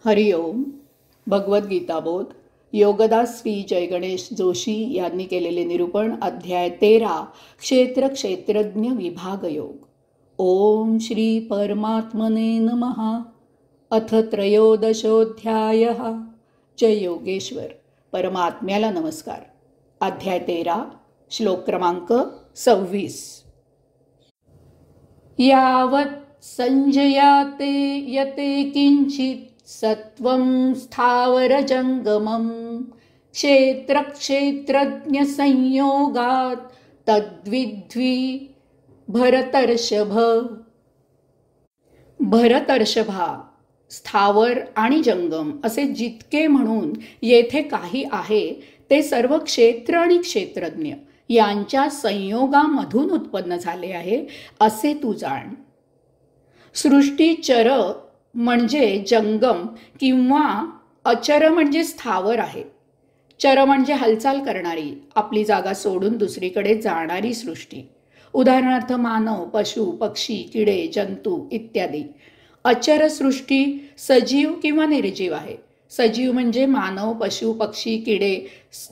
हरिओम. भगवद्गीताबोध योगदास श्री जयगणेश जोशी यांनी केलेले निरूपण. अध्याय 13 क्षेत्र क्षेत्रज्ञ विभाग योग. ओम श्री परमात्मने नमः. अथ त्रयोदशोऽध्यायः. जय योगेश्वर. परमात्म्याला नमस्कार. अध्याय 13 श्लोक क्रमांक 26. यावत् संजयाते यते किंचित सत्वं स्थावरजंगमं क्षेत्रक्षेत्रज्ञ संयोगात तद्विद्वी भरतर्षभ. भरतर्षभा, स्थावर आणि जंगम असे जितके म्हणून येथे काही आहे ते सर्व क्षेत्र आणि क्षेत्रज्ञ यांच्या संयोगामधून उत्पन्न झाले आहे असे तू जाण. सृष्टी चर म्हणजे जंगम किंवा अचर म्हणजे स्थावर आहे. चर म्हणजे हालचाल करणारी, आपली जागा सोडून दुसरीकडे जाणारी सृष्टी. उदाहरणार्थ मानव, पशु, पक्षी, किडे, जंतू इत्यादी. अचर सृष्टी सजीव किंवा निर्जीव आहे. सजीव म्हणजे मानव, पशु, पक्षी, किडे,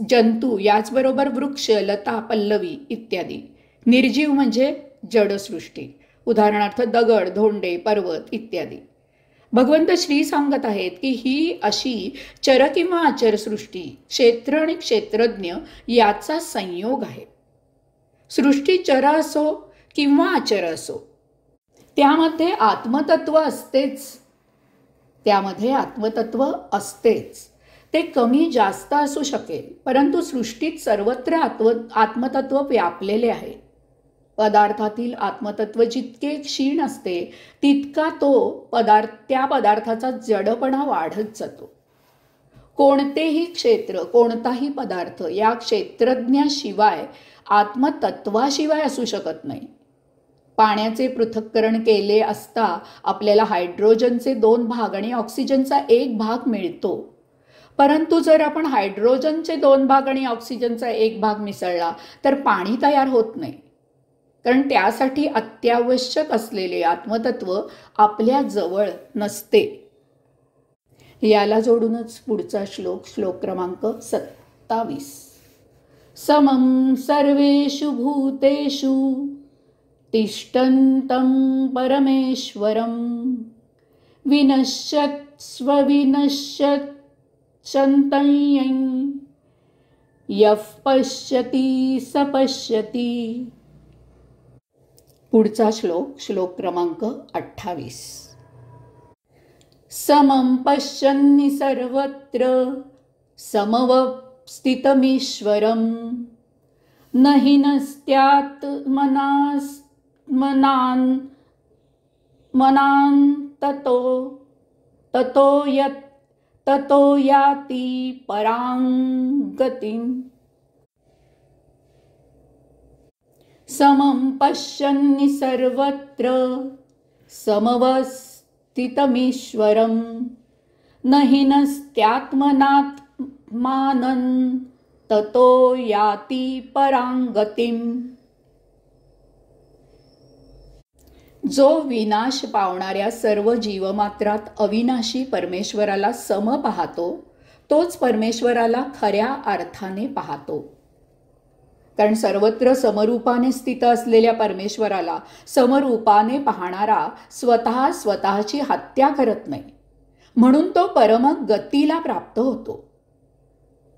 जंतू, याचबरोबर वृक्ष, लता, पल्लवी इत्यादी. निर्जीव म्हणजे जडसृष्टी. उदाहरणार्थ दगड, धोंडे, पर्वत इत्यादी. भगवंत श्री सांगत आहेत की ही अशी चर किंवा अचर सृष्टी, क्षेत्र आणि क्षेत्रज्ञ याचा संयोग आहे. सृष्टी चर असो किंवा अचर असो, त्यामध्ये आत्मतत्व असतेच. ते कमी जास्त असू शकेल, परंतु सृष्टीत सर्वत्र आत्मतत्व व्यापलेले आहे. पदार्थातील आत्मतत्व जितके क्षीण असते तितका त्या पदार्थाचा जडपणा वाढत जातो. कोणतेही क्षेत्र, कोणताही पदार्थ या क्षेत्रज्ञाशिवाय, आत्मतत्वाशिवाय असू शकत नाही. पाण्याचे पृथक्करण केले असता आपल्याला हायड्रोजनचे 2 भाग आणि ऑक्सिजनचा 1 भाग मिळतो. परंतु जर आपण हायड्रोजनचे 2 भाग आणि ऑक्सिजनचा 1 भाग मिसळला तर पाणी तयार होत नाही, कारण त्यासाठी अत्यावश्यक असलेले आत्मतत्व आपल्या जवळ नसते. याला जोडूनच पुढचा श्लोक क्रमांक 27. समं सर्वेषु भूतेषु तिष्ठन्तं परमेश्वरं विनश्यत् स्वविनश्यत् शन्तयं यः पश्यति स पश्यति. पुढचा श्लोक क्रमांक 28. समं पश्यन्नि सर्वत्र समवस्थितमीश्वरं न हि नस्त्यात् मनान् ततो याति परां गतिम्. समं पश्यन्नि सर्वत्र समवस्थितमीश्वरं न हि नस्त्यात्मनात्मानं ततो याति परां गतिम्. जो विनाश पावणाऱ्या सर्व जीवमात्रात अविनाशी परमेश्वराला सम पाहतो तोच परमेश्वराला खऱ्या अर्थाने पाहतो. कारण सर्वत्र समरूपाने स्थित असलेल्या परमेश्वराला समरूपाने पाहणारा स्वतःची हत्या करत नाही, म्हणून तो परम गतीला प्राप्त होतो.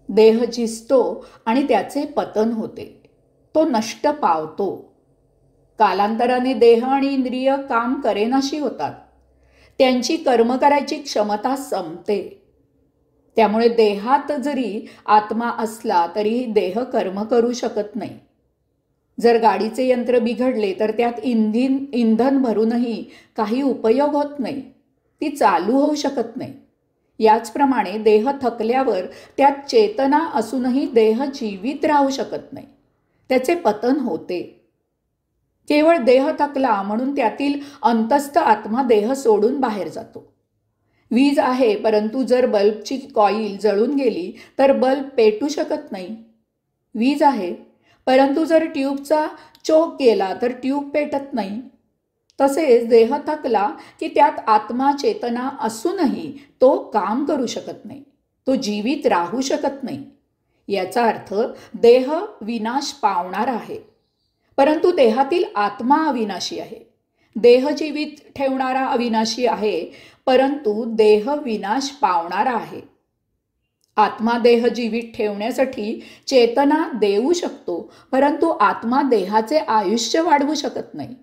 देह झिजतो आणि त्याचे पतन होते, तो नष्ट पावतो. कालांतराने देह आणि इंद्रिय काम करेनाशी होतात, त्यांची कर्म करायची क्षमता संपते. त्यामुळे देहात जरी आत्मा असला तरी देह कर्म करू शकत नाही. जर गाडीचे यंत्र बिघडले तर त्यात इंधन भरूनही काही उपयोग होत नाही, ती चालू होऊ शकत नाही. याचप्रमाणे देह थकल्यावर त्यात चेतना असूनही देह जीवित राहू शकत नाही, त्याचे पतन होते. केवळ देह थकला म्हणून त्यातील अंतस्थ आत्मा देह सोडून बाहेर जातो. वीज आहे, परंतु जर बल्बची कॉईल जळून गेली तर बल्ब पेटू शकत नाही. वीज आहे, परंतु जर ट्यूबचा चोक गेला तर ट्यूब पेटत नाही. तसेच देह थकला की त्यात आत्मा चेतना असूनही तो काम करू शकत नाही, तो जीवित राहू शकत नाही. याचा अर्थ देह विनाश पावणार आहे, परंतु देहातील आत्मा अविनाशी आहे. देह जीवित ठेवणारा अविनाशी आहे, परंतु देह विनाश पावणारा आहे. आत्मा देह जीवित ठेवण्यासाठी चेतना देऊ शकतो, परंतु आत्मा देहाचे आयुष्य वाढवू शकत नाही.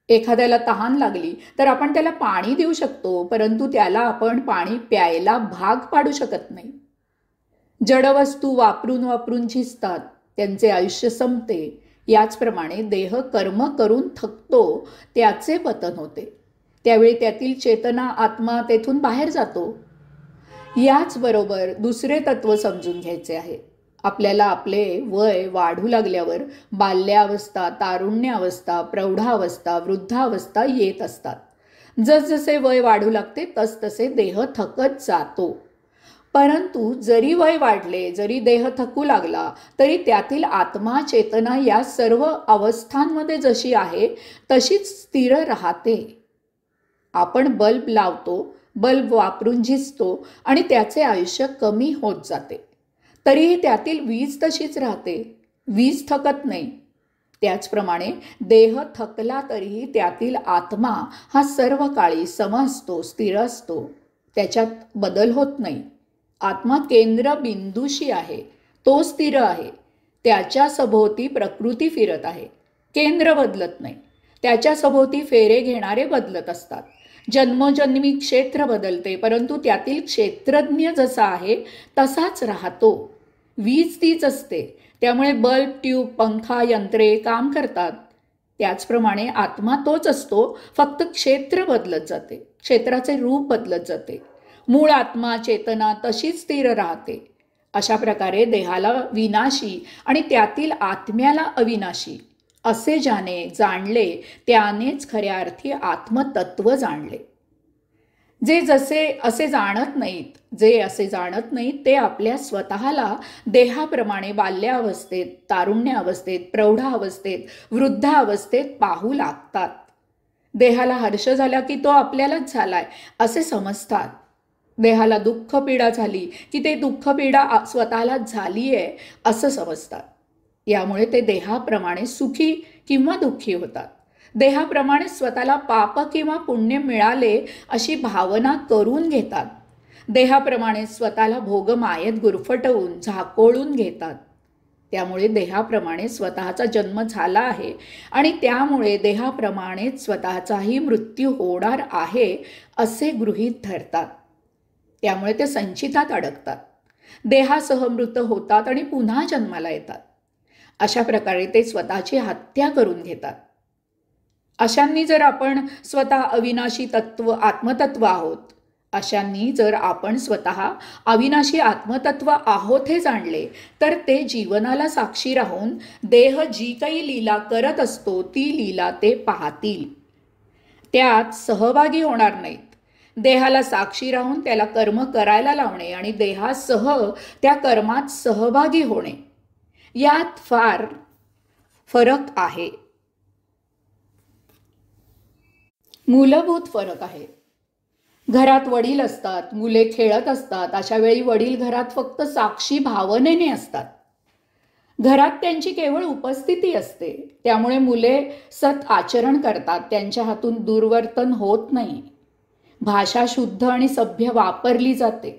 एखाद्याला तहान लागली तर आपण त्याला पाणी देऊ शकतो, परंतु त्याला आपण पाणी प्यायला भाग पाडू शकत नाही. जडवस्तू वापरून वापरून झिजतात, त्यांचे आयुष्य संपते. याचप्रमाणे देह कर्म करून थकतो, त्याचे पतन होते. त्यावेळी त्यातील चेतना आत्मा तेथून बाहेर जातो. याचबरोबर दुसरे तत्व समजून घ्यायचे आहे. आपल्याला आपले वय वाढू लागल्यावर बाल्यावस्था, तारुण्यावस्था, प्रौढावस्था, वृद्धावस्था येत असतात. जसजसे वय वाढू लागते तसतसे देह थकत जातो. परंतु जरी वय वाढले, जरी देह थकू लागला, तरी त्यातील आत्मा चेतना या सर्व अवस्थांमध्ये जशी आहे तशीच स्थिर राहते. आपण बल्ब लावतो, बल्ब वापरून झिजतो आणि त्याचे आयुष्य कमी होत जाते, तरीही त्यातील वीज तशीच राहते, वीज थकत नाही. त्याचप्रमाणे देह थकला तरीही त्यातील आत्मा हा सर्व काळी सम असतो, स्थिर असतो, त्याच्यात बदल होत नाही. आत्मा केंद्र बिंदूशी आहे, तो स्थिर आहे. त्याच्या सभोवती प्रकृती फिरत आहे, केंद्र बदलत नाही. त्याच्या सभोवती फेरे घेणारे बदलत असतात. जन्मोजन्मी क्षेत्र बदलते, परंतु त्यातील क्षेत्रज्ञ जसा आहे तसाच राहतो. वीज तीच असते, त्यामुळे बल्ब, ट्यूब, पंखा, यंत्रे काम करतात. त्याचप्रमाणे आत्मा तोच असतो, फक्त क्षेत्र बदलत जाते, क्षेत्राचे रूप बदलत जाते. मूळ आत्मा चेतना तशीच स्थिर राहते. अशा प्रकारे देहाला विनाशी आणि त्यातील आत्म्याला अविनाशी असे ज्याने जाणले त्यानेच खऱ्या अर्थी आत्मतत्व जाणले. जे असे जाणत नाहीत ते आपल्या स्वतःला देहाप्रमाणे बाल्यावस्थेत, तारुण्यावस्थेत, प्रौढावस्थेत, वृद्धावस्थेत पाहू लागतात. देहाला हर्ष झाला की तो आपल्यालाच झालाय असे समजतात. देहाला दुःख पीडा झाली की ते दुःख पीडा स्वतःलाच झाली आहे असं समजतात. यामुळे ते देहाप्रमाणे सुखी किंवा दुःखी होतात. देहाप्रमाणे स्वतःला पाप किंवा पुण्य मिळाले अशी भावना करून घेतात. देहाप्रमाणे स्वतःला भोगमायेत गुरफटवून झाकोळून घेतात. त्यामुळे देहाप्रमाणे स्वतःचा जन्म झाला आहे आणि त्यामुळे देहाप्रमाणेच स्वतःचाही मृत्यू होणार आहे असे गृहीत धरतात. त्यामुळे ते संचितात अडकतात, देहासह मृत होतात आणि पुन्हा जन्माला येतात. अशा प्रकारे ते स्वतःची हत्या करून घेतात. अशांनी जर आपण स्वतः अविनाशी आत्मतत्व आहोत, अशांनी जर आपण स्वतः अविनाशी आत्मतत्व आहोत हे जाणले, तर ते जीवनाला साक्षी राहून देह जी काही लीला करत असतो ती लीला ते पाहतील. त्यात सहभागी होणार नाहीत. देहाला साक्षी राहून त्याला कर्म करायला लावणे आणि देहासह त्या कर्मात सहभागी होणे, यात फार फरक आहे. मूलभूत फरक आहे. घरात वडील असतात, मुले खेळत असतात. अशा वेळी वडील घरात फक्त साक्षी भावनेने असतात. घरात त्यांची केवळ उपस्थिती असते. त्यामुळे मुले सत आचरण करतात, त्यांच्या हातून दुर्वर्तन होत नाही. भाषा शुद्ध आणि सभ्य वापरली जाते,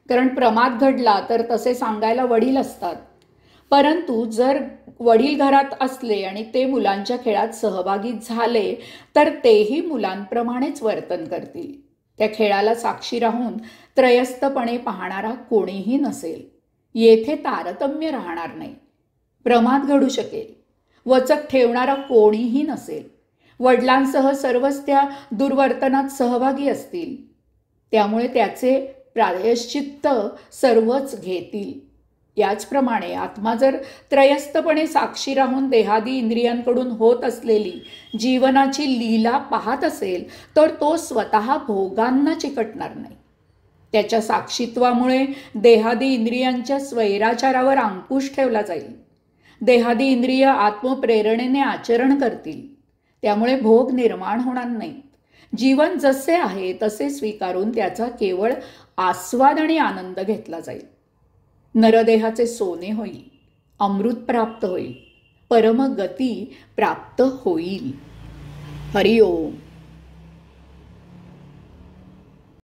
कारण प्रमाद घडला तर तसे सांगायला वडील असतात. परंतु जर वडील घरात असले आणि ते मुलांच्या खेळात सहभागी झाले तर तेही मुलांप्रमाणेच वर्तन करतील. त्या खेळाला साक्षी राहून त्रयस्थपणे पाहणारा कोणीही नसेल. येथे तारतम्य राहणार नाही. प्रमाद घडू शकेल, वचक ठेवणारा कोणीही नसेल. वडिलांसह सर्वच त्या दुर्वर्तनात सहभागी असतील. त्यामुळे त्याचे प्रायश्चित्त सर्वच घेतील. याचप्रमाणे आत्मा जर त्रयस्थपणे साक्षी राहून देहादी इंद्रियांकडून होत असलेली जीवनाची लीला पाहत असेल तर तो स्वतः भोगांना चिकटणार नाही. त्याच्या साक्षीत्वामुळे देहादी इंद्रियांच्या स्वैराचारावर अंकुश ठेवला जाईल. देहादी इंद्रिय आत्मप्रेरणेने आचरण करतील. त्यामुळे भोग निर्माण होणार नाहीत. जीवन जसे आहे तसे स्वीकारून त्याचा केवळ आस्वाद आणि आनंद घेतला जाईल. नरदेहाचे सोने होईल, अमृत प्राप्त होईल, परमगती प्राप्त होईल. हरिओम.